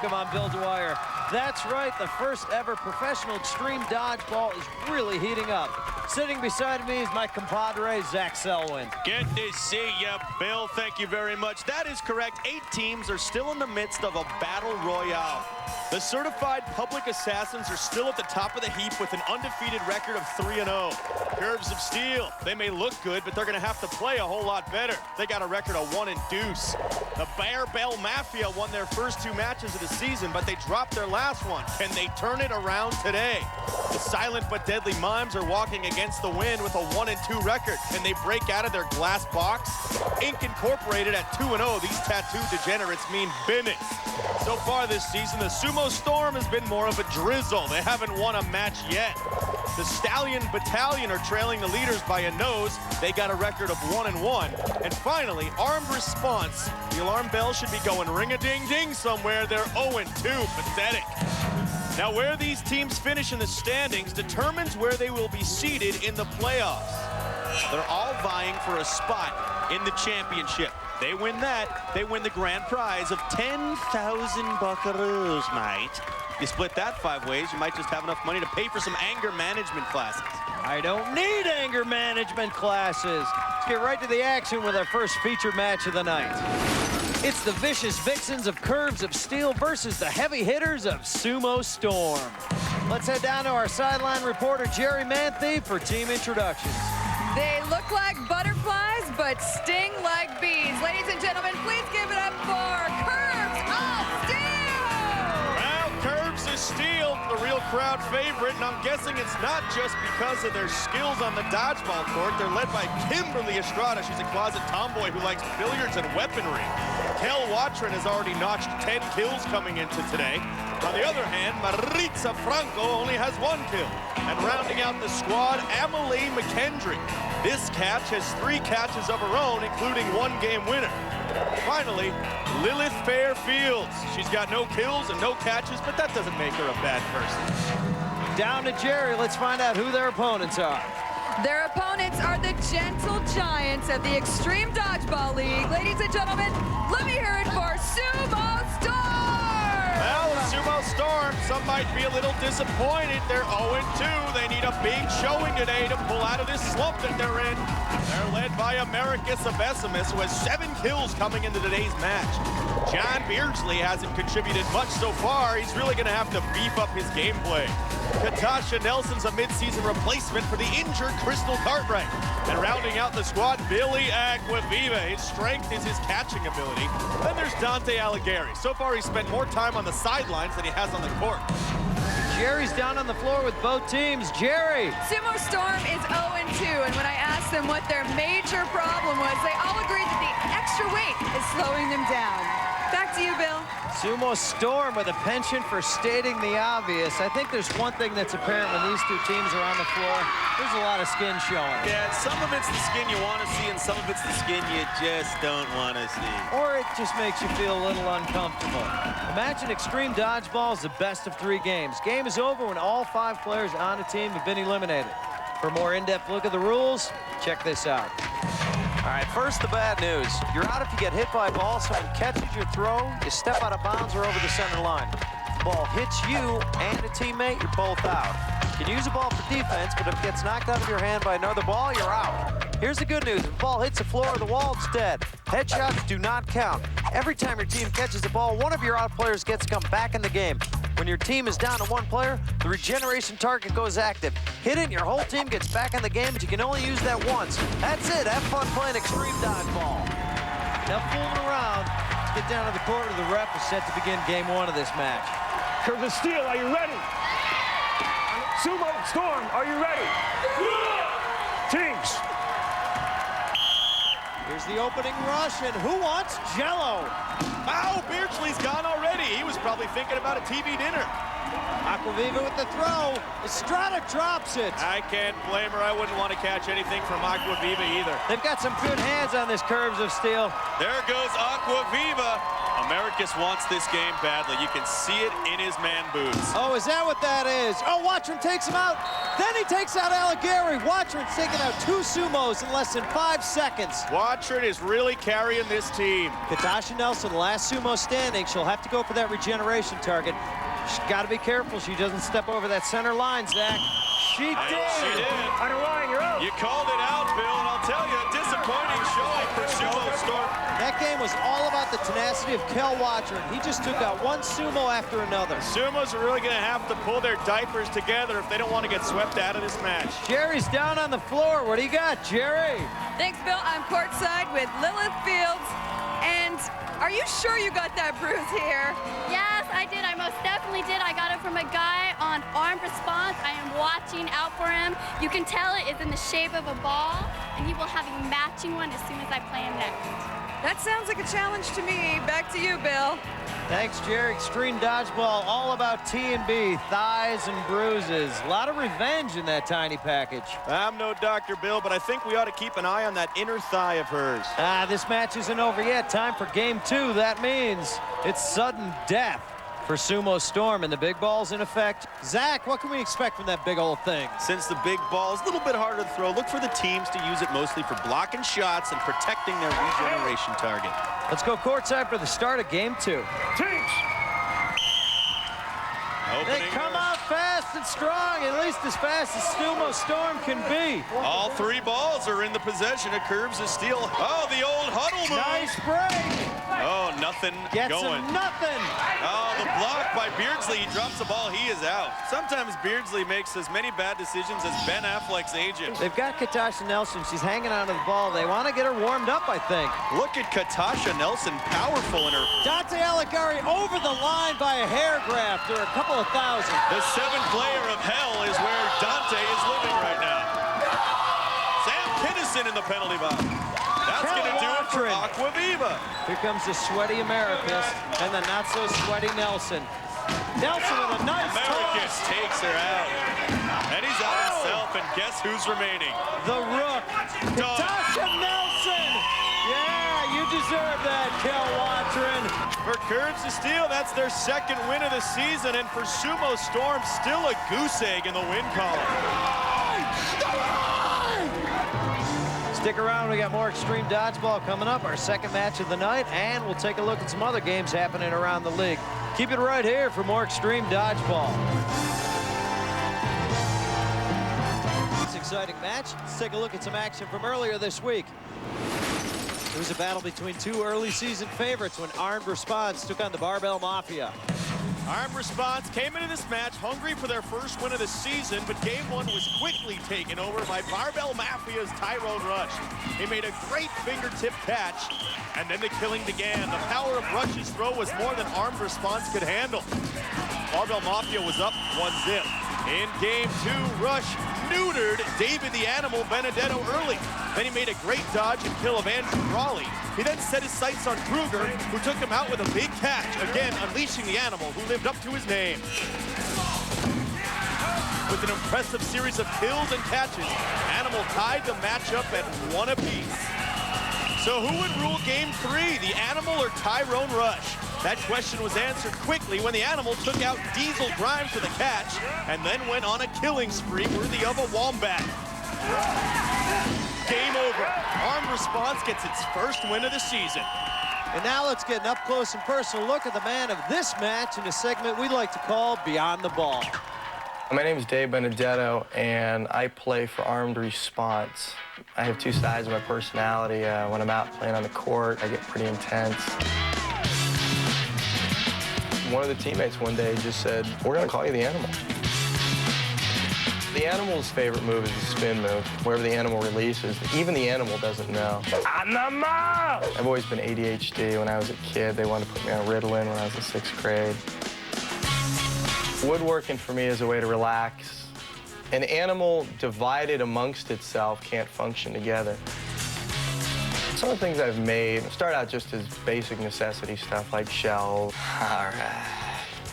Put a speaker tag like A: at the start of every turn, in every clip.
A: welcome on Bill Dwyer. That's right, the first ever professional extreme dodgeball is really heating up. Sitting beside me is my compadre, Zach Selwyn.
B: Good to see you, Bill. Thank you very much. That is correct. 8 teams are still in the midst of a battle royale. The certified public assassins are still at the top of the heap with an undefeated record of 3-0. Curves of Steel, they may look good, but they're going to have to play a whole lot better. They got a record of 1 and deuce. The Bear Bell Mafia won their first 2 matches of the season, but they dropped their last one. Can they turn it around today? The Silent but Deadly Mimes are walking against the wind with a 1 and 2 record. Can they break out of their glass box? Inc. Incorporated at 2-0. These tattoo degenerates mean business. So far this season, the Sumo Storm has been more of a drizzle. They haven't won a match yet. The Stallion Battalion are trailing the leaders by a nose. They got a record of 1 and 1. And finally, Armed Response. The alarm bell should be going ring-a-ding-ding somewhere. They're 0 and 2. Pathetic. Now, where these teams finish in the standings determines where they will be seated in the playoffs. They're all vying for a spot in the championship. They win that, they win the grand prize of 10,000 buckaroos, mate. You split that 5 ways, you might just have enough money to pay for some anger management classes.
A: I don't need anger management classes. Let's get right to the action with our first featured match of the night. It's the Vicious Vixens of Curves of Steel versus the Heavy Hitters of Sumo Storm. Let's head down to our sideline reporter, Jerry Manthe, for team introductions.
C: They look like butterflies, but sting like bees. Ladies and gentlemen, please give it up for Curves of Steel!
B: Well, Curves of Steel, the real crowd favorite, and I'm guessing it's not just because of their skills on the dodgeball court. They're led by Kimberly Estrada. She's a closet tomboy who likes billiards and weaponry. Watrin has already notched 10 kills coming into today. On the other hand, Maritza Franco only has 1 kill. And rounding out the squad, Amelie McKendry. This catch has 3 catches of her own, including 1 game winner. Finally, Lillith Fairfields. She's got no kills and no catches, but that doesn't make her a bad person.
A: Down to Jerry, let's find out who their opponents are.
C: Their opponents are the Gentle Giants of the Extreme Dodgeball League. Ladies and gentlemen, let me hear it for Sumo Storm!
B: Well, the Sumo Storm, some might be a little disappointed. They're 0-2. They need a big showing today to pull out of this slump that they're in. They're led by Americus Abesamis, who has 7 kills coming into today's match. John Beardsley hasn't contributed much so far. He's really going to have to beef up his gameplay. Katasha Nelson's a mid-season replacement for the injured Crystal Cartwright. And rounding out the squad, Billy Aquaviva. His strength is his catching ability. Then there's Dante Alighire. So far, he's spent more time on the sidelines than he has on the court.
A: Jerry's down on the floor with both teams. Jerry!
C: Sumo Storm is 0-2, and when I asked them what their major problem was, they all agreed that the extra weight is slowing them down. Back to you, Bill.
A: Sumo Storm with a penchant for stating the obvious. I think there's one thing that's apparent when these 2 teams are on the floor. There's a lot of skin showing.
D: Yeah, some of it's the skin you want to see, and some of it's the skin you just don't want to see.
A: Or it just makes you feel a little uncomfortable. Imagine Extreme Dodgeball is the best of 3 games. Game is over when all 5 players on a team have been eliminated. For a more in-depth look at the rules, check this out.
E: All right, first the bad news. You're out if you get hit by a ball, someone catches your throw, you step out of bounds or over the center line. The ball hits you and a teammate, you're both out. You can use the ball for defense, but if it gets knocked out of your hand by another ball, you're out. Here's the good news. If the ball hits the floor or the wall, it's dead. Headshots do not count. Every time your team catches the ball, one of your out players gets to come back in the game. When your team is down to 1 player, the regeneration target goes active. Hit it and your whole team gets back in the game, but you can only use that once. That's it. Have fun playing Extreme Dodgeball.
A: Now fooling around, let's get down to the court where the ref is set to begin game 1 of this match.
F: Curves of Steel, are you ready? Sumo Storm, are you ready? Teams.
A: Here's the opening rush, and who wants Jello?
B: Oh, Beardsley's gone already. He was probably thinking about a TV dinner.
A: Aquaviva with the throw. Estrada drops it.
B: I can't blame her. I wouldn't want to catch anything from Aquaviva either.
A: They've got some good hands on this Curves of Steel.
B: There goes Aquaviva. Americus wants this game badly. You can see it in his man boots.
A: Oh, is that what that is? Oh, Watrin takes him out. Then he takes out Alighire. Watrin's taking out 2 Sumos in less than 5 seconds.
B: Watrin is really carrying this team.
A: Katasha Nelson, last Sumo standing. She'll have to go for that regeneration target. She's got to be careful she doesn't step over that center line, Zach. She did.
B: She did.
F: On the line, you're out.
B: You called it out, Bill, and I'll tell you, a disappointing showing for Sumo Storm.
A: That game was all about the tenacity of Watrin. He just took out 1 Sumo after another.
B: Sumos are really going to have to pull their diapers together if they don't want to get swept out of this match.
A: Jerry's down on the floor. What do you got, Jerry?
C: Thanks, Bill. I'm courtside with Lillith Fields. And are you sure you got that bruise here?
G: Yes, I did. I most definitely did. I got it from a guy on armed response. I am watching out for him. You can tell it is in the shape of a ball, and he will have a matching one as soon as I play him next.
C: That sounds like a challenge to me. Back to you, Bill.
A: Thanks, Jerry. Extreme Dodgeball, all about T&B, thighs and bruises. A lot of revenge in that tiny package.
B: I'm no Dr. Bill, but I think we ought to keep an eye on that inner thigh of hers.
A: This match isn't over yet. Time for game 2. That means it's sudden death for Sumo Storm, and the big ball's in effect. Zach, what can we expect from that big old thing?
B: Since the big ball is a little bit harder to throw, look for the teams to use it mostly for blocking shots and protecting their regeneration target.
A: Let's go courtside for the start of game 2.
F: Teach.
A: They come out fast and strong, at least as fast as Sumo Storm can be.
B: All 3 balls are in the possession of Curves of Steel. Oh, the old huddle move.
A: Nice break.
B: Oh, nothing
A: Gets
B: going.
A: him nothing.
B: Oh, the block by Beardsley. He drops the ball. He is out. Sometimes Beardsley makes as many bad decisions as Ben Affleck's agent.
A: They've got Katasha Nelson. She's hanging onto the ball. They want to get her warmed up, I think.
B: Look at Katasha Nelson, powerful in her.
A: Dante Alighire over the line by a hair graft or a couple of thousand.
B: The 7th layer of hell is where Dante is living right now. Sam Kinison in the penalty box. That's going to do it for Aquaviva.
A: Here comes the sweaty Americus and the not-so-sweaty Nelson. Nelson with a nice
B: Americus
A: toss.
B: takes her out. And he's out himself, and guess who's remaining?
A: The Rook. Katasha Nelson. Yeah, you deserve that, Watrin.
B: For Curves of Steel, that's their 2nd win of the season, and for Sumo Storm, still a goose egg in the win column.
A: Stick around, we got more Extreme Dodgeball coming up, our 2nd match of the night, and we'll take a look at some other games happening around the league. Keep it right here for more Extreme Dodgeball. This exciting match, let's take a look at some action from earlier this week. It was a battle between 2 early season favorites when Armed Response took on the Barbell Mafia.
B: Armed Response came into this match hungry for their 1st win of the season, but game 1 was quickly taken over by Barbell Mafia's Tyrone Rush. He made a great fingertip catch, and then the killing began. The power of Rush's throw was more than Armed Response could handle. Barbell Mafia was up 1-0. In game 2, Rush neutered David the Animal Benedetto early. Then he made a great dodge and kill of Andrew Raleigh. He then set his sights on Kruger, who took him out with a big catch, again unleashing the Animal, who lived up to his name. With an impressive series of kills and catches, Animal tied the matchup at 1 apiece. So who would rule game 3, the Animal or Tyrone Rush? That question was answered quickly when the Animal took out Diesel Grimes with a catch and then went on a killing spree worthy of a wombat. Game over. Armed Response gets its 1st win of the season.
A: And now let's get an up-close and personal look at the man of this match in a segment we like to call Beyond the Ball.
H: My name is Dave Benedetto, and I play for Armed Response. I have 2 sides of my personality. When I'm out playing on the court, I get pretty intense. One of the teammates one day just said, "We're going to call you the Animal." The Animal's favorite move is the spin move. Wherever the Animal releases, even the Animal doesn't know.
F: Animal!
H: I've always been ADHD. When I was a kid, they wanted to put me on Ritalin when I was in 6th grade. Woodworking for me is a way to relax. An animal divided amongst itself can't function together. Some of the things I've made start out just as basic necessity stuff like shells. All right.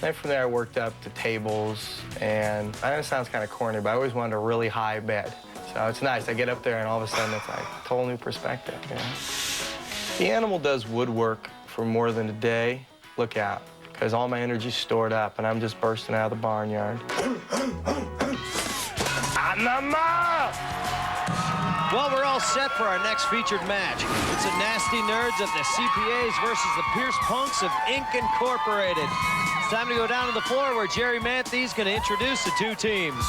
H: Then from there, I worked up to tables, and I know it sounds kind of corny, but I always wanted a really high bed. So it's nice. I get up there, and all of a sudden, it's like a total new perspective, you know? The animal does woodwork for more than a day. Look out, because all my energy's stored up, and I'm just bursting out of the barnyard.
A: Well, we're all set for our next featured match. It's the Nasty Nerds of the CPAs versus the Pierce Punks of Inc. Incorporated. It's time to go down to the floor where Jerry Manthi's going to introduce the two teams.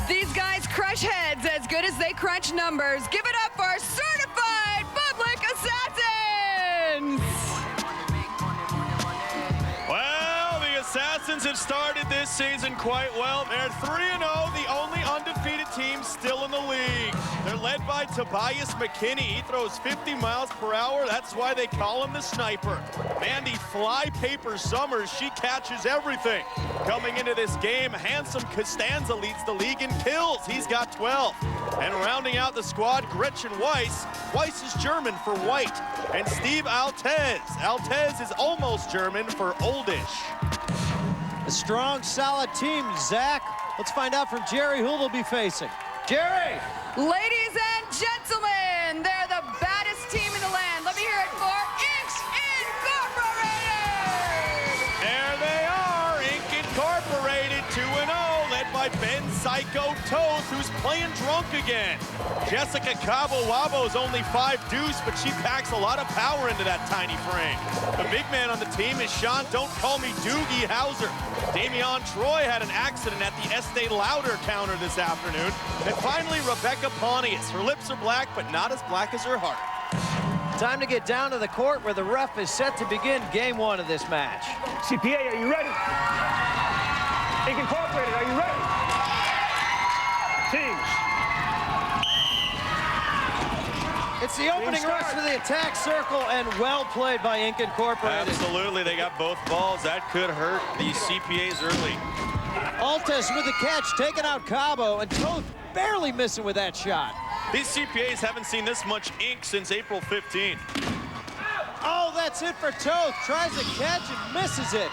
C: These guys crush heads as good as they crunch numbers. Give it up for certified public assassins!
B: Well, the Assassins have started this season quite well. They're 3-0, the only undefeated team still in the league. They're led by Tobias McKinney. He throws 50 miles per hour. That's why they call him the sniper. Mandy Flypaper Sommers, she catches everything. Coming into this game, handsome Costanza leads the league in kills. He's got 12. And rounding out the squad, Gretchen Weiss. Weiss is German for white. And Steve Altez. Altez is almost German for oldish.
A: A strong, solid team, Zach. Let's find out from Jerry who they'll be facing. Jerry!
C: Ladies and gentlemen, they're the baddest team in the land. Let me hear it for Inc. Incorporated!
B: There they are, Inc. Incorporated, 2-0, led by Ben Psycho Toth, who's playing drunk again. Jessica Cabo Wabo's only 5 deuce, but she packs a lot of power into that tiny frame. The big man on the team is Shawn, don't call me Doogie, Hauser. Damion Troy had an accident at the Estee Lauder counter this afternoon. And finally, Rebecca Pontius. Her lips are black, but not as black as her heart.
A: Time to get down to the court where the ref is set to begin game 1 of this match.
F: CPA, are you ready? Inc. Incorporated, are you ready? Teams.
A: It's the opening rush to the attack circle, and well played by Inc. Incorporated.
B: Absolutely, they got both balls. That could hurt these CPAs early.
A: Altes with the catch, taking out Cabo, and Toth barely missing with that shot.
B: These CPAs haven't seen this much ink since April 15.
A: Oh, that's it for Toth. Tries to catch and misses it.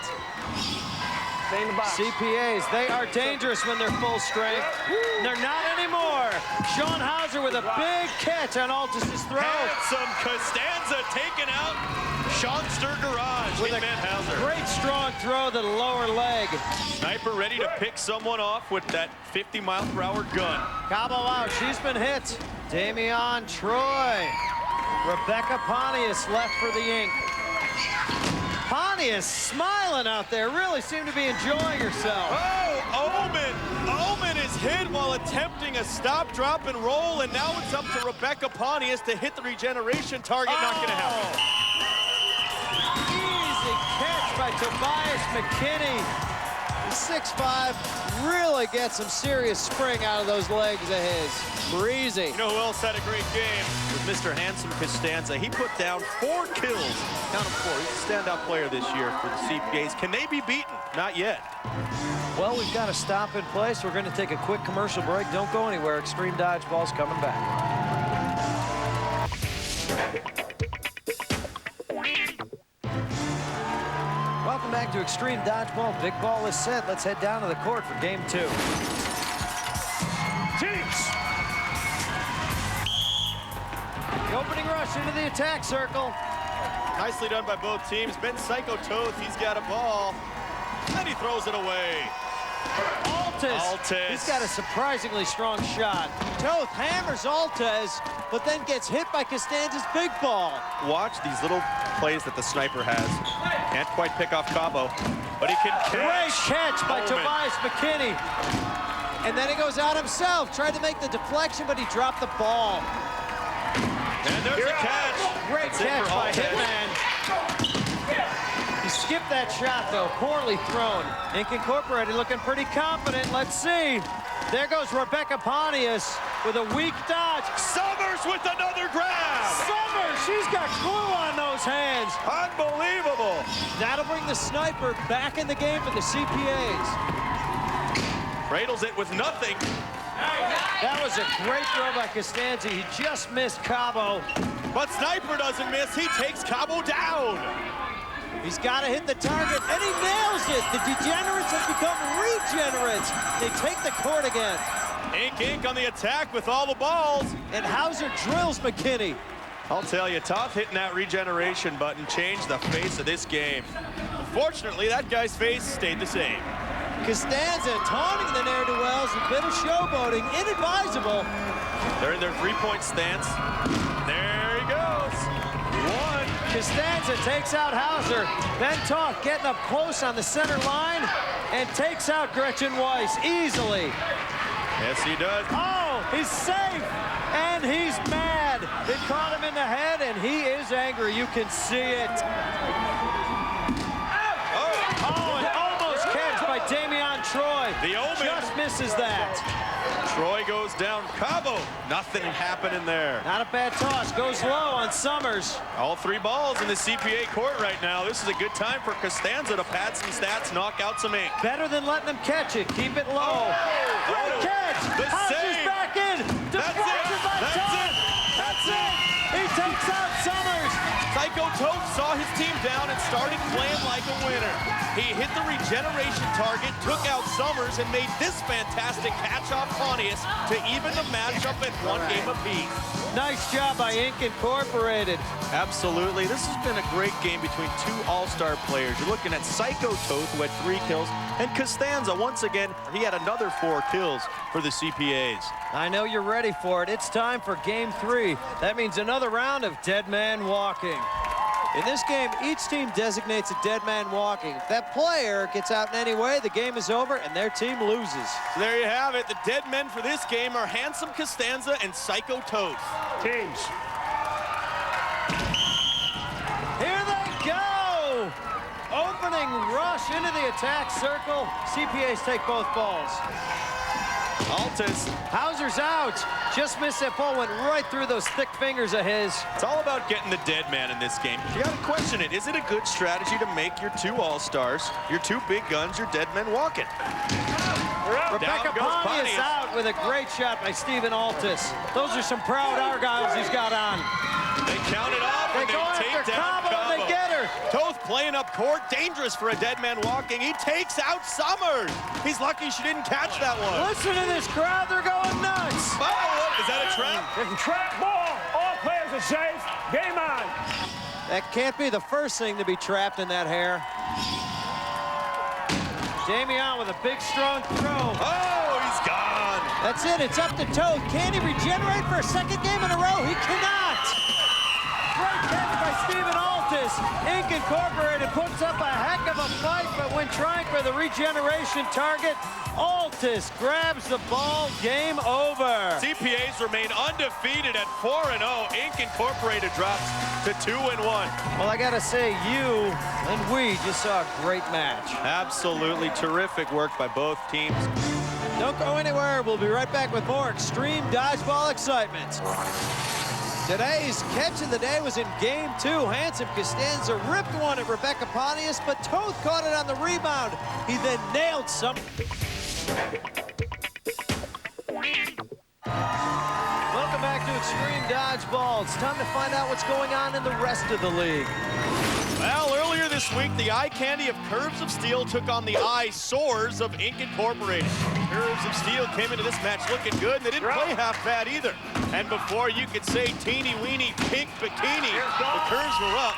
F: Stay in the box.
A: CPAs, they are dangerous when they're full strength. They're not anymore. Shawn Hauser with a big catch on Altes' throw.
B: Handsome Costanza taken out. Shawnster Garage
A: With a
B: Hauser.
A: great strong throw to the lower leg.
B: Sniper ready to pick someone off with that 50-mile-per-hour gun.
A: Cabo out, she's been hit. Damion Troy. Rebecca Pontius left for the Inc. Pontius smiling out there, really seemed to be enjoying herself.
B: Oh, Omen is hit while attempting a stop, drop, and roll, and now it's up to Rebecca Pontius to hit the regeneration target. Not gonna happen.
A: Easy catch by Tobias McKinney. 6'5", really gets some serious spring out of those legs of his. Breezy.
B: You know who else had a great game? Was Mr. Handsome Costanza. He put down 4 kills. Count them 4. He's a standout player this year for the CPAs. Can they be beaten? Not yet.
A: Well, we've got to stop in place. We're going to take a quick commercial break. Don't go anywhere. Extreme Dodgeball's coming back. Welcome back to Extreme Dodgeball. Big ball is set. Let's head down to the court for game 2.
F: Teams.
A: The opening rush into the attack circle.
B: Nicely done by both teams. Ben Psycho Toth, he's got a ball. And he throws it away.
A: Altes. He's got a surprisingly strong shot. Toth hammers Altes, but then gets hit by Costanza's big ball.
B: Watch these little plays that the sniper has. Can't quite pick off Cabo, but he can catch.
A: Great catch by
B: Omen.
A: Tobias McKinney. And then he goes out himself, tried to make the deflection, but he dropped the ball.
B: And there's a catch.
A: Great
B: That's it
A: catch
B: for
A: by
B: Altes.
A: Hitman. He skipped that shot, though. Poorly thrown. Inc. Incorporated looking pretty confident. Let's see. There goes Rebecca Pontius with a weak dodge.
B: Sommers with another grab.
A: Sommers, she's got glue on those hands.
B: Unbelievable.
A: That'll bring the sniper back in the game for the CPAs.
B: Cradles it with nothing.
A: That was a great throw by Costanza. He just missed Cabo.
B: But Sniper doesn't miss. He takes Cabo down.
A: He's got to hit the target, and he nails it. The degenerates have become regenerates. They take the court again.
B: Ink on the attack with all the balls.
A: And Hauser drills McKinney.
B: I'll tell you, Toth hitting that regeneration button changed the face of this game. Unfortunately, that guy's face stayed the same.
A: Costanza taunting the ne'er-do-wells, a bit of showboating, inadvisable.
B: They're in their three-point stance. There he goes. One.
A: Costanza takes out Hauser. Then Toth getting up close on the center line and takes out Gretchen Weiss easily.
B: Yes, he does.
A: Oh, he's safe, and he's mad. It caught him in the head, and he is angry. You can see it. Oh, and almost catch by Damion Troy.
B: The omen.
A: Just misses that.
B: Troy goes down. Cabo, nothing happening there.
A: Not a bad toss. Goes low on Sommers.
B: All three balls in the CPA court right now. This is a good time for Costanza to pad some stats, knock out some ink.
A: Better than letting him catch it. Keep it low. Great catch.
B: The
A: Hauser's
B: save.
A: back in. Deflected by Toth. That's it. He takes out Sommers.
B: Psycho Toth saw his team down and started playing like a winner. He hit the regeneration target, took out Sommers, and made this fantastic catch off Pontius to even the matchup at 1 game apiece.
A: Nice job by Ink Incorporated.
B: Absolutely. This has been a great game between two all-star players. You're looking at Psycho Toth, who had 3 kills, and Costanza, once again, he had another 4 kills for the CPAs.
A: I know you're ready for it. It's time for game 3. That means another round of dead man walking. In this game, each team designates a dead man walking. If that player gets out in any way, the game is over and their team loses.
B: So there you have it. The dead men for this game are Handsome Costanza and Psycho Toth.
F: Teams.
A: Here they go! Opening rush into the attack circle. CPAs take both balls.
B: Altus.
A: Hauser's out. Just missed that ball, went right through those thick fingers of his.
B: It's all about getting the dead man in this game. You gotta question it. Is it a good strategy to make your 2 all-stars, your 2 big guns, your dead men walking?
A: Rebecca Pontius out with a great shot by Stephen Altus. Those are some proud Argyles he's got on.
B: They count it off and
A: They go
B: they
A: after
B: take down
A: Cabo, and they get her.
B: Toth playing up court, dangerous for a dead man walking. He takes out Sommers. He's lucky she didn't catch that one.
A: Listen to this crowd, they're going nuts.
B: Oh, what? Is that a trap?
F: It's a trap ball. All players are safe. Game on.
A: That can't be the first thing to be trapped in that hair. Damion with a big, strong throw.
B: Oh, he's gone.
A: That's it, it's up to Toth. Can he regenerate for a second game in a row? He cannot. Great catch by Stephen Altus. Ink Incorporated puts up a heck of a fight, but when trying for the regeneration target, Altus grabs the ball. Game over.
B: CPAs remain undefeated at 4-0. Ink Incorporated drops to 2-1.
A: Well, I gotta say, you and we just saw a great match.
B: Absolutely terrific work by both teams.
A: Don't go anywhere. We'll be right back with more extreme dodgeball excitement. Today's catch of the day was in game 2. Handsome Costanza ripped one at Rebecca Pontius, but Toth caught it on the rebound. He then nailed some. Welcome back to Extreme Dodgeball. It's time to find out what's going on in the rest of the league.
B: Well, earlier this week, the eye candy of Curves of Steel took on the eye sores of Ink Incorporated. Curves of Steel came into this match looking good, and they didn't play half bad either. And before you could say teeny weeny pink bikini, the Curves were up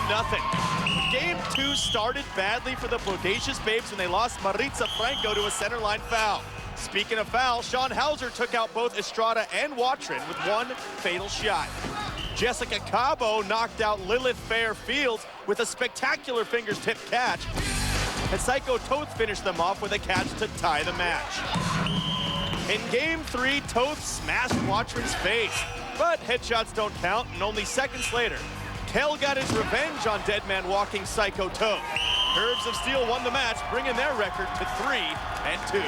B: 1-0. Game 2 started badly for the Bodacious Babes when they lost Maritza Franco to a center line foul. Speaking of fouls, Shawn Hauser took out both Estrada and Watrin with 1 fatal shot. Jessica Cabo knocked out Lillith Fairfields with a spectacular fingers tip catch. And Psycho Toth finished them off with a catch to tie the match. In game 3, Toth smashed Watrin's face, but headshots don't count, and only seconds later, Kel got his revenge on dead man walking Psycho Toth. Curves of Steel won the match, bringing their record to 3-2.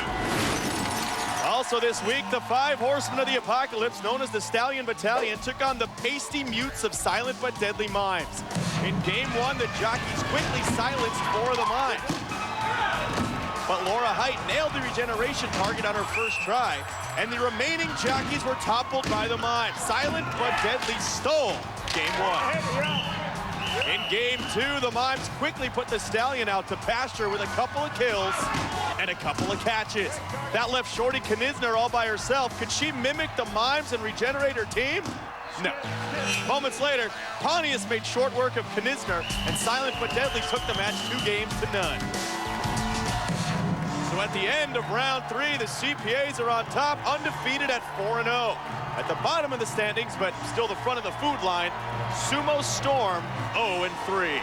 B: Also this week, the 5 Horsemen of the Apocalypse, known as the Stallion Battalion, took on the Pasty Mutes of Silent But Deadly Mimes. In game 1, the jockeys quickly silenced 4 of the mimes. But Laura Height nailed the regeneration target on her first try, and the remaining jockeys were toppled by the mimes. Silent But Deadly stole game 1. In game 2, the Mimes quickly put the Stallion out to pasture with a couple of kills and a couple of catches. That left Shorty Knizner all by herself. Could she mimic the Mimes and regenerate her team? No. Moments later, Pontius made short work of Knizner, and Silent but Deadly took the match 2-0. So at the end of round 3, the CPAs are on top, undefeated at 4-0. At the bottom of the standings, but still the front of the food line, Sumo Storm 0-3.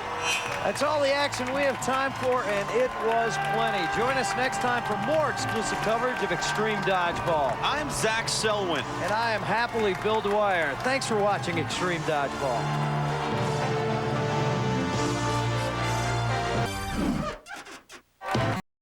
A: That's all the action we have time for, and it was plenty. Join us next time for more exclusive coverage of Extreme Dodgeball.
B: I'm Zach Selwyn.
A: And I am happily Bill Dwyer. Thanks for watching Extreme Dodgeball.